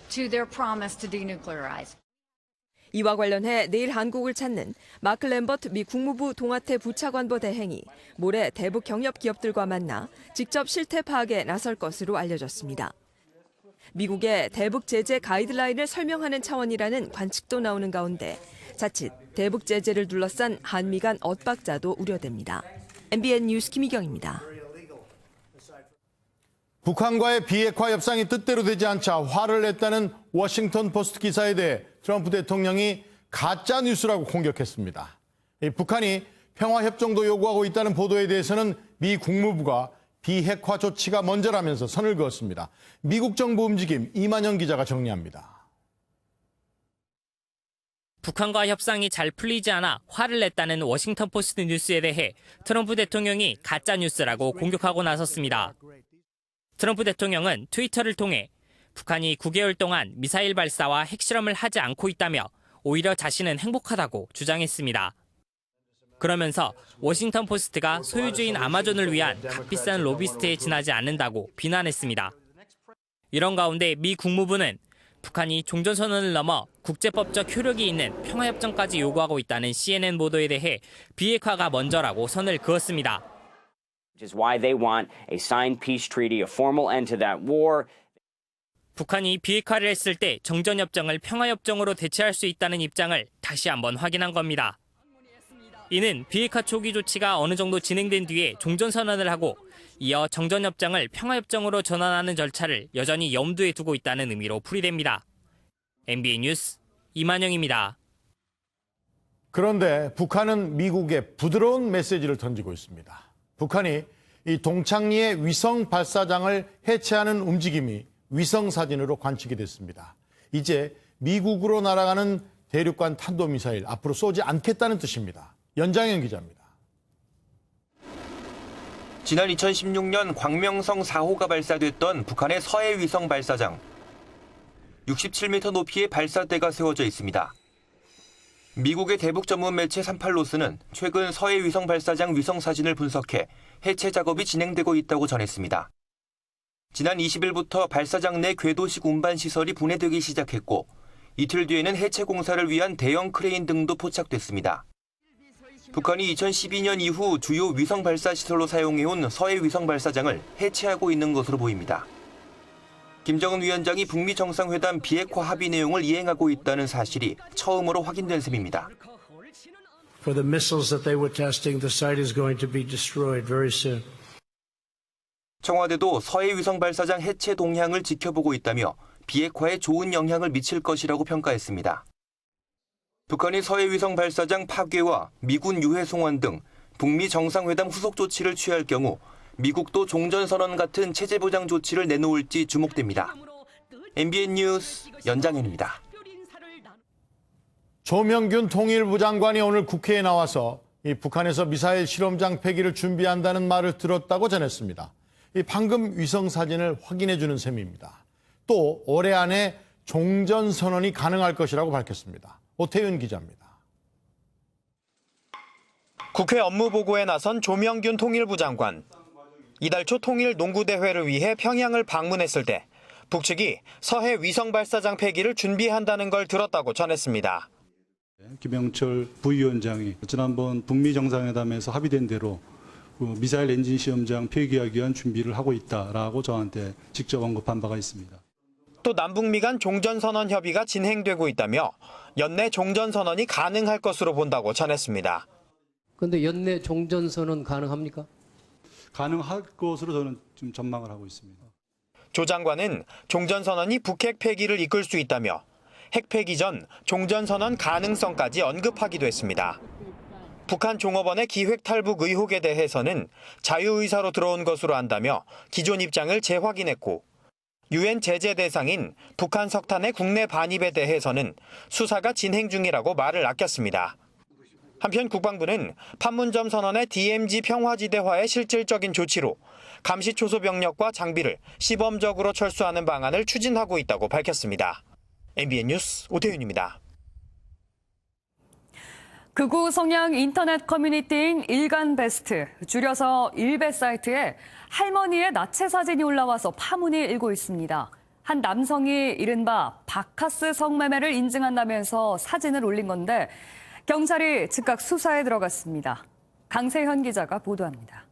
to their promise to denuclearize. 이와 관련해 내일 한국을 찾는 마크 램버트 미 국무부 동아태 부차관보 대행이 모레 대북 경협 기업들과 만나 직접 실태 파악에 나설 것으로 알려졌습니다. 미국의 대북 제재 가이드라인을 설명하는 차원이라는 관측도 나오는 가운데 자칫 대북 제재를 둘러싼 한미 간 엇박자도 우려됩니다. MBN 뉴스 김희경입니다. 북한과의 비핵화 협상이 뜻대로 되지 않자 화를 냈다는 워싱턴 포스트 기사에 대해 트럼프 대통령이 가짜 뉴스라고 공격했습니다. 북한이 평화협정도 요구하고 있다는 보도에 대해서는 미 국무부가 비핵화 조치가 먼저라면서 선을 그었습니다. 미국 정부 움직임 이만영 기자가 정리합니다. 북한과 협상이 잘 풀리지 않아 화를 냈다는 워싱턴 포스트 뉴스에 대해 트럼프 대통령이 가짜 뉴스라고 공격하고 나섰습니다. 트럼프 대통령은 트위터를 통해 북한이 9개월 동안 미사일 발사와 핵실험을 하지 않고 있다며 오히려 자신은 행복하다고 주장했습니다. 그러면서 워싱턴 포스트가 소유주인 아마존을 위한 값비싼 로비스트에 지나지 않는다고 비난했습니다. 이런 가운데 미 국무부는 북한이 종전선언을 넘어 국제법적 효력이 있는 평화협정까지 요구하고 있다는 CNN 보도에 대해 비핵화가 먼저라고 선을 그었습니다. 북한이 비핵화를 했을 때 정전협정을 평화협정으로 대체할 수 있다는 입장을 다시 한번 확인한 겁니다. 이는 비핵화 초기 조치가 어느 정도 진행된 뒤에 종전선언을 하고 이어 정전협정을 평화협정으로 전환하는 절차를 여전히 염두에 두고 있다는 의미로 풀이됩니다. MBN 뉴스 이만영입니다. 그런데 북한은 미국에 부드러운 메시지를 던지고 있습니다. 북한이 이 동창리의 위성 발사장을 해체하는 움직임이 위성 사진으로 관측이 됐습니다. 이제 미국으로 날아가는 대륙간 탄도미사일 앞으로 쏘지 않겠다는 뜻입니다. 연장현 기자입니다. 지난 2016년 광명성 4호가 발사됐던 북한의 서해 위성 발사장. 67m 높이의 발사대가 세워져 있습니다. 미국의 대북 전문 매체 38로스는 최근 서해 위성 발사장 위성 사진을 분석해 해체 작업이 진행되고 있다고 전했습니다. 지난 20일부터 발사장 내 궤도식 운반 시설이 분해되기 시작했고 이틀 뒤에는 해체 공사를 위한 대형 크레인 등도 포착됐습니다. 북한이 2012년 이후 주요 위성 발사 시설로 사용해온 서해 위성 발사장을 해체하고 있는 것으로 보입니다. 김정은 위원장이 북미 정상회담 비핵화 합의 내용을 이행하고 있다는 사실이 처음으로 확인된 셈입니다. For the missiles that they were testing, the site is going to be destroyed very soon. 청와대도 서해 위성 발사장 해체 동향을 지켜보고 있다며 비핵화에 좋은 영향을 미칠 것이라고 평가했습니다. 북한이 서해 위성 발사장 파괴와 미군 유해 송환 등 북미 정상회담 후속 조치를 취할 경우 미국도 종전선언 같은 체제 보장 조치를 내놓을지 주목됩니다. MBN 뉴스 연장현입니다. 조명균 통일부 장관이 오늘 국회에 나와서 이 북한에서 미사일 실험장 폐기를 준비한다는 말을 들었다고 전했습니다. 이 방금 위성 사진을 확인해 주는 셈입니다. 또 올해 안에 종전선언이 가능할 것이라고 밝혔습니다. 오태윤 기자입니다. 국회 업무보고에 나선 조명균 통일부 장관. 이달 초 통일 농구대회를 위해 평양을 방문했을 때 북측이 서해 위성 발사장 폐기를 준비한다는 걸 들었다고 전했습니다. 김영철 부위원장이 지난번 북미 정상회담에서 합의된 대로 미사일 엔진 시험장 폐기하기 위한 준비를 하고 있다라고 저한테 직접 언급한 바가 있습니다. 또 남북미 간 종전선언 협의가 진행되고 있다며 연내 종전선언이 가능할 것으로 본다고 전했습니다. 그런데 연내 종전선언 가능합니까? 가능할 것으로 저는 지금 전망을 하고 있습니다. 조 장관은 종전선언이 북핵 폐기를 이끌 수 있다며 핵 폐기 전 종전선언 가능성까지 언급하기도 했습니다. 북한 종업원의 기획 탈북 의혹에 대해서는 자유의사로 들어온 것으로 안다며 기존 입장을 재확인했고 유엔 제재 대상인 북한 석탄의 국내 반입에 대해서는 수사가 진행 중이라고 말을 아꼈습니다. 한편 국방부는 판문점 선언의 DMZ 평화지대화의 실질적인 조치로 감시 초소 병력과 장비를 시범적으로 철수하는 방안을 추진하고 있다고 밝혔습니다. MBN 뉴스 오태윤입니다. 극우 성향 인터넷 커뮤니티인 일간베스트, 줄여서 일베 사이트에 할머니의 나체 사진이 올라와서 파문이 일고 있습니다. 한 남성이 이른바 바카스 성매매를 인증한다면서 사진을 올린 건데 경찰이 즉각 수사에 들어갔습니다. 강세현 기자가 보도합니다.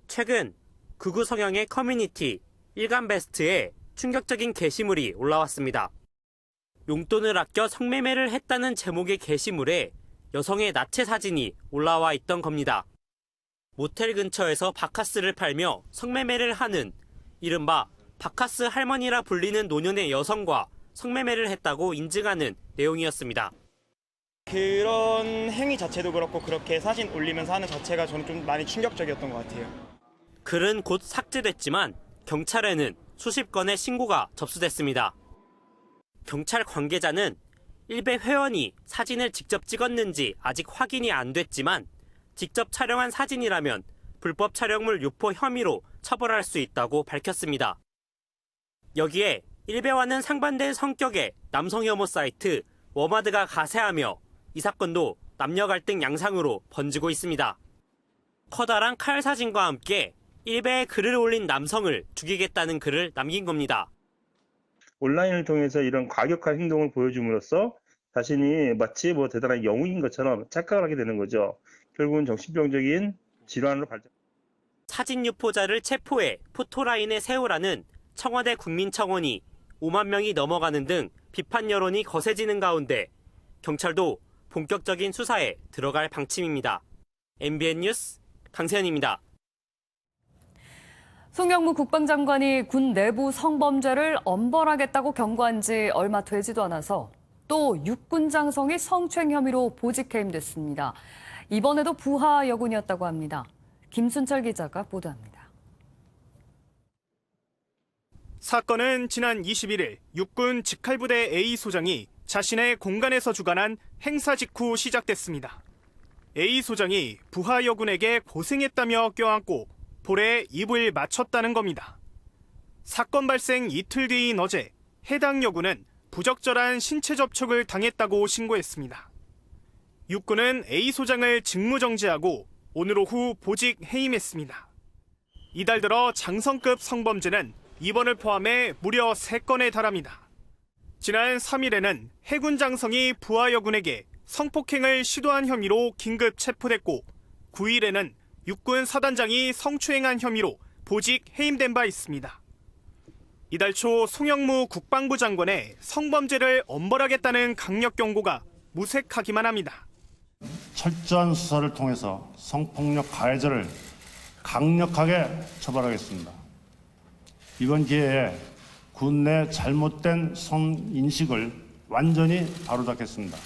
최근 극우 성향의 커뮤니티 일간베스트에 충격적인 게시물이 올라왔습니다. 용돈을 아껴 성매매를 했다는 제목의 게시물에 여성의 나체 사진이 올라와 있던 겁니다. 모텔 근처에서 바카스를 팔며 성매매를 하는 이른바 바카스 할머니라 불리는 노년의 여성과 성매매를 했다고 인증하는 내용이었습니다. 그런 행위 자체도 그렇고 그렇게 사진 올리면서 하는 자체가 저는 좀 많이 충격적이었던 것 같아요. 글은 곧 삭제됐지만 경찰에는 수십 건의 신고가 접수됐습니다. 경찰 관계자는 일베 회원이 사진을 직접 찍었는지 아직 확인이 안 됐지만 직접 촬영한 사진이라면 불법 촬영물 유포 혐의로 처벌할 수 있다고 밝혔습니다. 여기에 일베와는 상반된 성격의 남성 혐오 사이트 워마드가 가세하며 이 사건도 남녀 갈등 양상으로 번지고 있습니다. 커다란 칼 사진과 함께 일베에 글을 올린 남성을 죽이겠다는 글을 남긴 겁니다. 온라인을 통해서 이런 과격한 행동을 보여줌으로써 자신이 마치 대단한 영웅인 것처럼 착각을 하게 되는 거죠. 결국은 정신병적인 질환으로 발전. 사진 유포자를 체포해 포토라인에 세우라는 청와대 국민청원이 5만 명이 넘어가는 등 비판 여론이 거세지는 가운데 경찰도 본격적인 수사에 들어갈 방침입니다. MBN 뉴스 강세현입니다. 송영무 국방장관이 군 내부 성범죄를 엄벌하겠다고 경고한 지 얼마 되지도 않아서 또 육군 장성이 성추행 혐의로 보직 해임됐습니다. 이번에도 부하 여군이었다고 합니다. 김순철 기자가 보도합니다. 사건은 지난 21일 육군 직할부대 A 소장이 자신의 공간에서 주관한 행사 직후 시작됐습니다. A 소장이 부하 여군에게 고생했다며 껴안고 볼에 입을 맞췄다는 겁니다. 사건 발생 이틀 뒤인 어제 해당 여군은 부적절한 신체 접촉을 당했다고 신고했습니다. 육군은 A 소장을 직무정지하고 오늘 오후 보직 해임했습니다. 이달 들어 장성급 성범죄는 이번을 포함해 무려 3건에 달합니다. 지난 3일에는 해군 장성이 부하 여군에게 성폭행을 시도한 혐의로 긴급 체포됐고 9일에는 육군 사단장이 성추행한 혐의로 보직 해임된 바 있습니다. 이달 초 송영무 국방부 장관의 성범죄를 엄벌하겠다는 강력 경고가 무색하기만 합니다. 철저한 수사를 통해서 성폭력 가해자를 강력하게 처벌하겠습니다. 이번 기회에 군 내 잘못된 성인식을 완전히 바로잡겠습니다.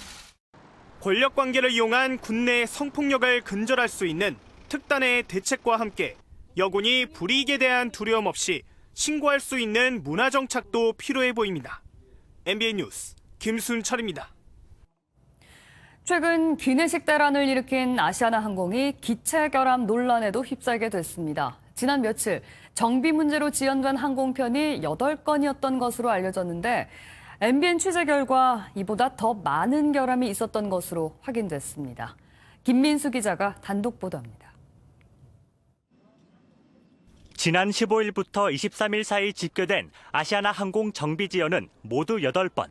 권력관계를 이용한 군내 성폭력을 근절할 수 있는 특단의 대책과 함께 여군이 불이익에 대한 두려움 없이 신고할 수 있는 문화정착도 필요해 보입니다. MBN 뉴스 김순철입니다. 최근 기내식 대란을 일으킨 아시아나항공이 기체 결함 논란에도 휩싸이게 됐습니다. 지난 며칠 정비 문제로 지연된 항공편이 8건이었던 것으로 알려졌는데 MBN 취재 결과 이보다 더 많은 결함이 있었던 것으로 확인됐습니다. 김민수 기자가 단독 보도합니다. 지난 15일부터 23일 사이 집계된 아시아나항공 정비 지연은 모두 8번.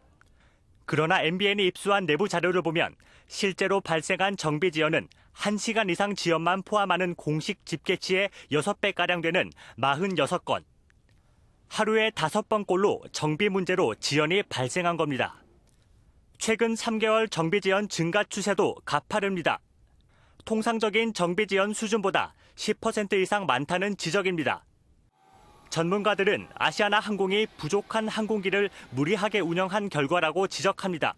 그러나 MBN이 입수한 내부 자료를 보면 실제로 발생한 정비 지연은 1시간 이상 지연만 포함하는 공식 집계치의 6배가량 되는 46건. 하루에 5번꼴로 정비 문제로 지연이 발생한 겁니다. 최근 3개월 정비 지연 증가 추세도 가파릅니다. 통상적인 정비 지연 수준보다 10% 이상 많다는 지적입니다. 전문가들은 아시아나항공이 부족한 항공기를 무리하게 운영한 결과라고 지적합니다.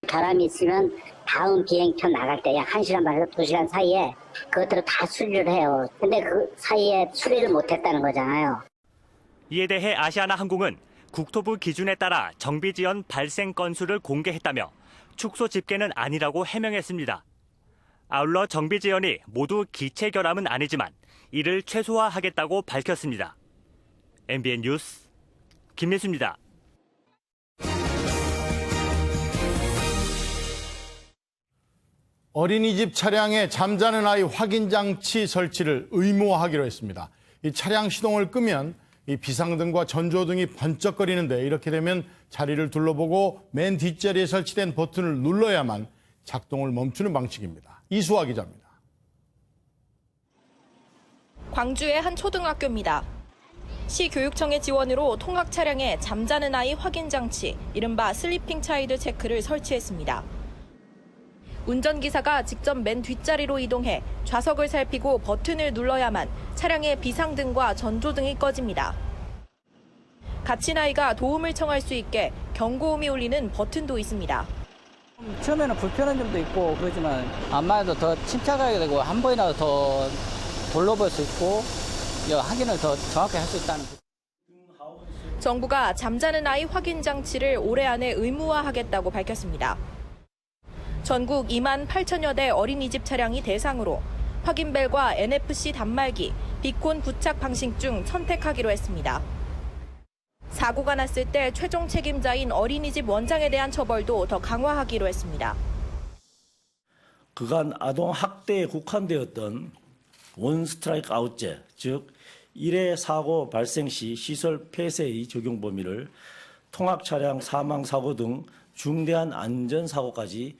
결함이 있으면 다음 비행편 나갈 때 약 1시간 반에서 2시간 사이에 그것들을 다 수리를 해요. 근데 그 사이에 수리를 못했다는 거잖아요. 이에 대해 아시아나항공은 국토부 기준에 따라 정비 지연 발생 건수를 공개했다며 축소 집계는 아니라고 해명했습니다. 아울러 정비지원이 모두 기체 결함은 아니지만 이를 최소화하겠다고 밝혔습니다. MBN 뉴스 김민수입니다. 어린이집 차량에 잠자는 아이 확인 장치 설치를 의무화하기로 했습니다. 이 차량 시동을 끄면 이 비상등과 전조등이 번쩍거리는데 이렇게 되면 자리를 둘러보고 맨 뒷자리에 설치된 버튼을 눌러야만 작동을 멈추는 방식입니다. 이수아 기자입니다. 광주의 한 초등학교입니다. 시교육청의 지원으로 통학 차량에 잠자는 아이 확인 장치, 이른바 슬리핑 차일드 체크를 설치했습니다. 운전기사가 직접 맨 뒷자리로 이동해 좌석을 살피고 버튼을 눌러야만 차량의 비상등과 전조등이 꺼집니다. 갇힌 아이가 도움을 청할 수 있게 경고음이 울리는 버튼도 있습니다. 처음에는 불편한 점도 있고 그렇지만 아마도 더 침착하게 되고 한 번이라도 더 둘러볼 수 있고 확인을 더 정확히 할 수 있다는. 정부가 잠자는 아이 확인 장치를 올해 안에 의무화하겠다고 밝혔습니다. 전국 2만 8천여 대 어린이집 차량이 대상으로 확인벨과 NFC 단말기, 비콘 부착 방식 중 선택하기로 했습니다. 사고가 났을 때 최종 책임자인 어린이집 원장에 대한 처벌도 더 강화하기로 했습니다. 그간 아동 학대에 국한되었던 원 스트라이크 아웃제, 즉 1회 사고 발생 시 시설 폐쇄의 적용 범위를 통학 차량 사망 사고 등 중대한 안전 사고까지.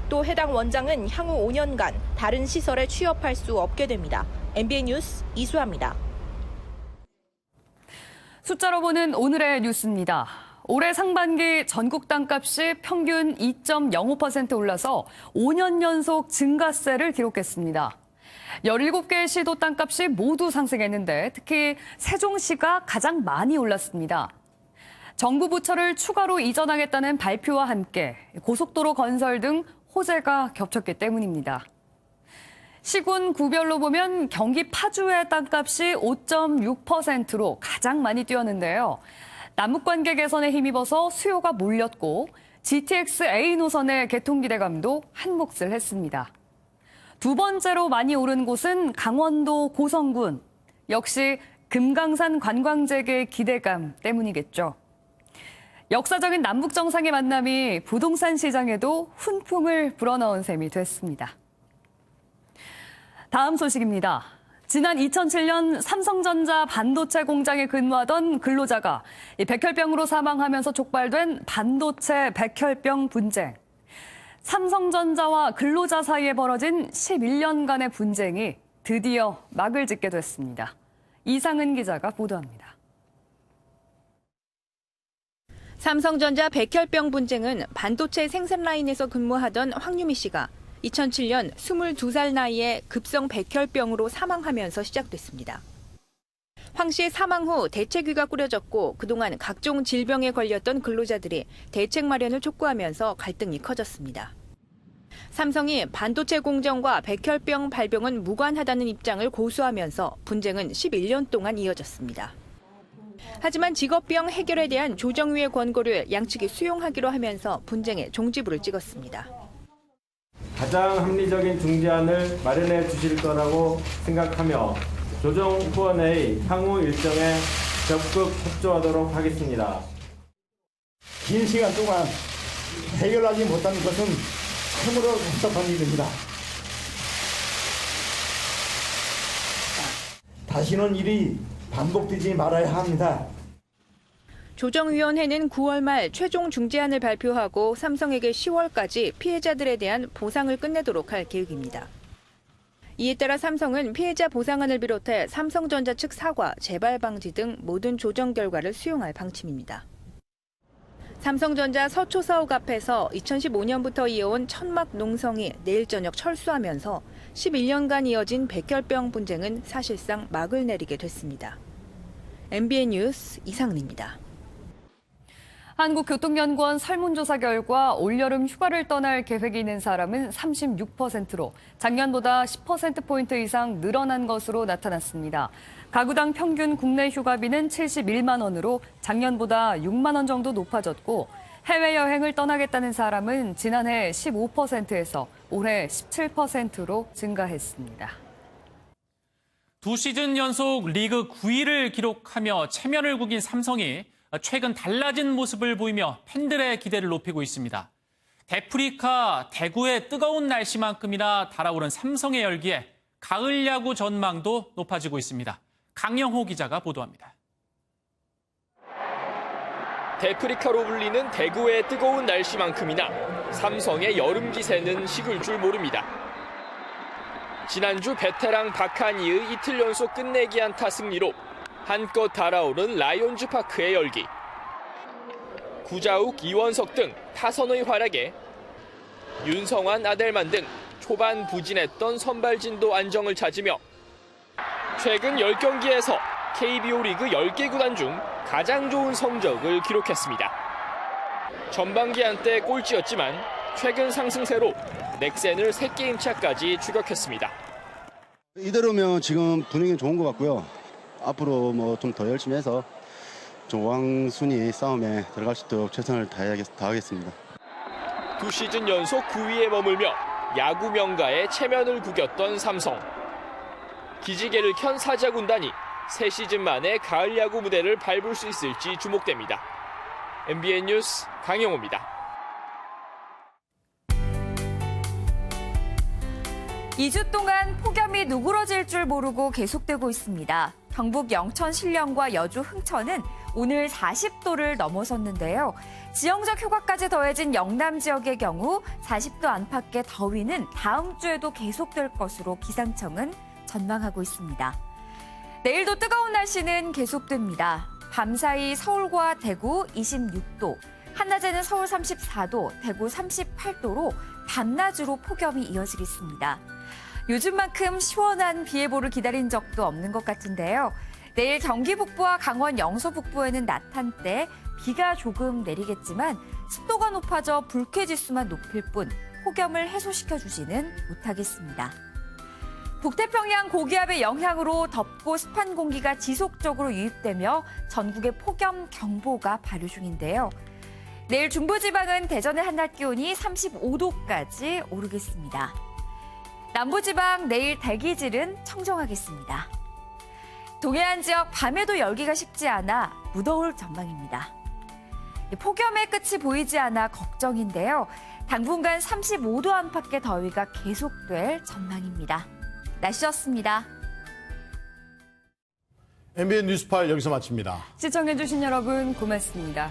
또 해당 원장은 향후 5년간 다른 시설에 취업할 수 없게 됩니다. MBN 뉴스 이수아입니다. 숫자로 보는 오늘의 뉴스입니다. 올해 상반기 전국 땅값이 평균 2.05% 올라서 5년 연속 증가세를 기록했습니다. 17개의 시도 땅값이 모두 상승했는데 특히 세종시가 가장 많이 올랐습니다. 정부 부처를 추가로 이전하겠다는 발표와 함께 고속도로 건설 등 호재가 겹쳤기 때문입니다. 시군 구별로 보면 경기 파주의 땅값이 5.6%로 가장 많이 뛰었는데요. 남북관계 개선에 힘입어서 수요가 몰렸고 GTX A 노선의 개통 기대감도 한몫을 했습니다. 두 번째로 많이 오른 곳은 강원도 고성군. 역시 금강산 관광재개의 기대감 때문이겠죠. 역사적인 남북 정상의 만남이 부동산 시장에도 훈풍을 불어넣은 셈이 됐습니다. 다음 소식입니다. 지난 2007년 삼성전자 반도체 공장에 근무하던 근로자가 백혈병으로 사망하면서 촉발된 반도체 백혈병 분쟁. 삼성전자와 근로자 사이에 벌어진 11년간의 분쟁이 드디어 막을 짓게 됐습니다. 이상은 기자가 보도합니다. 삼성전자 백혈병 분쟁은 반도체 생산 라인에서 근무하던 황유미 씨가 2007년 22살 나이에 급성 백혈병으로 사망하면서 시작됐습니다. 황 씨의 사망 후 대책위가 꾸려졌고 그동안 각종 질병에 걸렸던 근로자들이 대책 마련을 촉구하면서 갈등이 커졌습니다. 삼성이 반도체 공정과 백혈병 발병은 무관하다는 입장을 고수하면서 분쟁은 11년 동안 이어졌습니다. 하지만 직업병 해결에 대한 조정위의 권고를 양측이 수용하기로 하면서 분쟁의 종지부를 찍었습니다. 가장 합리적인 중재안을 마련해 주실 거라고 생각하며 조정 후원의 향후 일정에 적극 협조하도록 하겠습니다. 긴 시간 동안 해결하지 못하는 것은 참으로 답답한 일입니다. 다시는 일이 반복되지 말아야 합니다. 조정위원회는 9월 말 최종 중재안을 발표하고 삼성에게 10월까지 피해자들에 대한 보상을 끝내도록 할 계획입니다. 이에 따라 삼성은 피해자 보상안을 비롯해 삼성전자 측 사과, 재발 방지 등 모든 조정 결과를 수용할 방침입니다. 삼성전자 서초 사옥 앞에서 2015년부터 이어온 천막 농성이 내일 저녁 철수하면서 11년간 이어진 백혈병 분쟁은 사실상 막을 내리게 됐습니다. MBN 뉴스 이상은입니다. 한국교통연구원 설문조사 결과 올여름 휴가를 떠날 계획이 있는 사람은 36%로 작년보다 10%포인트 이상 늘어난 것으로 나타났습니다. 가구당 평균 국내 휴가비는 71만 원으로 작년보다 6만 원 정도 높아졌고 해외여행을 떠나겠다는 사람은 지난해 15%에서 올해 17%로 증가했습니다. 2시즌 연속 리그 9위를 기록하며 체면을 구긴 삼성이 최근 달라진 모습을 보이며 팬들의 기대를 높이고 있습니다. 데프리카 대구의 뜨거운 날씨만큼이나 달아오른 삼성의 열기에 가을 야구 전망도 높아지고 있습니다. 강영호 기자가 보도합니다. 데프리카로 불리는 대구의 뜨거운 날씨만큼이나 삼성의 여름 기세는 식을 줄 모릅니다. 지난주 베테랑 박한이의 이틀 연속 끝내기 안타 승리로 한껏 달아오른 라이온즈 파크의 열기. 구자욱, 이원석 등 타선의 활약에 윤성환, 아델만 등 초반 부진했던 선발진도 안정을 찾으며 최근 10경기에서 KBO 리그 10개 구단 중 가장 좋은 성적을 기록했습니다. 전반기 한때 꼴찌였지만 최근 상승세로 넥센을 3게임 차까지 추격했습니다. 이대로면 지금 분위기는 좋은 것 같고요. 앞으로 뭐 좀 더 열심히 해서 좀 왕순위 싸움에 들어갈 수 있도록 최선을 다하겠습니다. 2시즌 연속 9위에 머물며 야구 명가의 체면을 구겼던 삼성. 기지개를 켠 사자 군단이 새 시즌 만에 가을 야구 무대를 밟을 수 있을지 주목됩니다. MBN 뉴스 강영호입니다. 2주 동안 폭염이 누그러질 줄 모르고 계속되고 있습니다. 경북 영천 신령과 여주 흥천은 오늘 40도를 넘어섰는데요. 지형적 효과까지 더해진 영남 지역의 경우 40도 안팎의 더위는 다음 주에도 계속될 것으로 기상청은 전망하고 있습니다. 내일도 뜨거운 날씨는 계속됩니다. 밤사이 서울과 대구 26도, 한낮에는 서울 34도, 대구 38도로 밤낮으로 폭염이 이어지겠습니다. 요즘만큼 시원한 비 예보를 기다린 적도 없는 것 같은데요. 내일 경기 북부와 강원 영서 북부에는 낮 한때 비가 조금 내리겠지만 습도가 높아져 불쾌지수만 높일 뿐 폭염을 해소시켜주지는 못하겠습니다. 북태평양 고기압의 영향으로 덥고 습한 공기가 지속적으로 유입되며 전국에 폭염 경보가 발효 중인데요. 내일 중부지방은 대전의 한낮 기온이 35도까지 오르겠습니다. 남부지방 내일 대기질은 청정하겠습니다. 동해안 지역 밤에도 열기가 식지 않아 무더울 전망입니다. 폭염의 끝이 보이지 않아 걱정인데요. 당분간 35도 안팎의 더위가 계속될 전망입니다. 날씨였습니다. MBN 뉴스파일 여기서 마칩니다. 시청해주신 여러분 고맙습니다.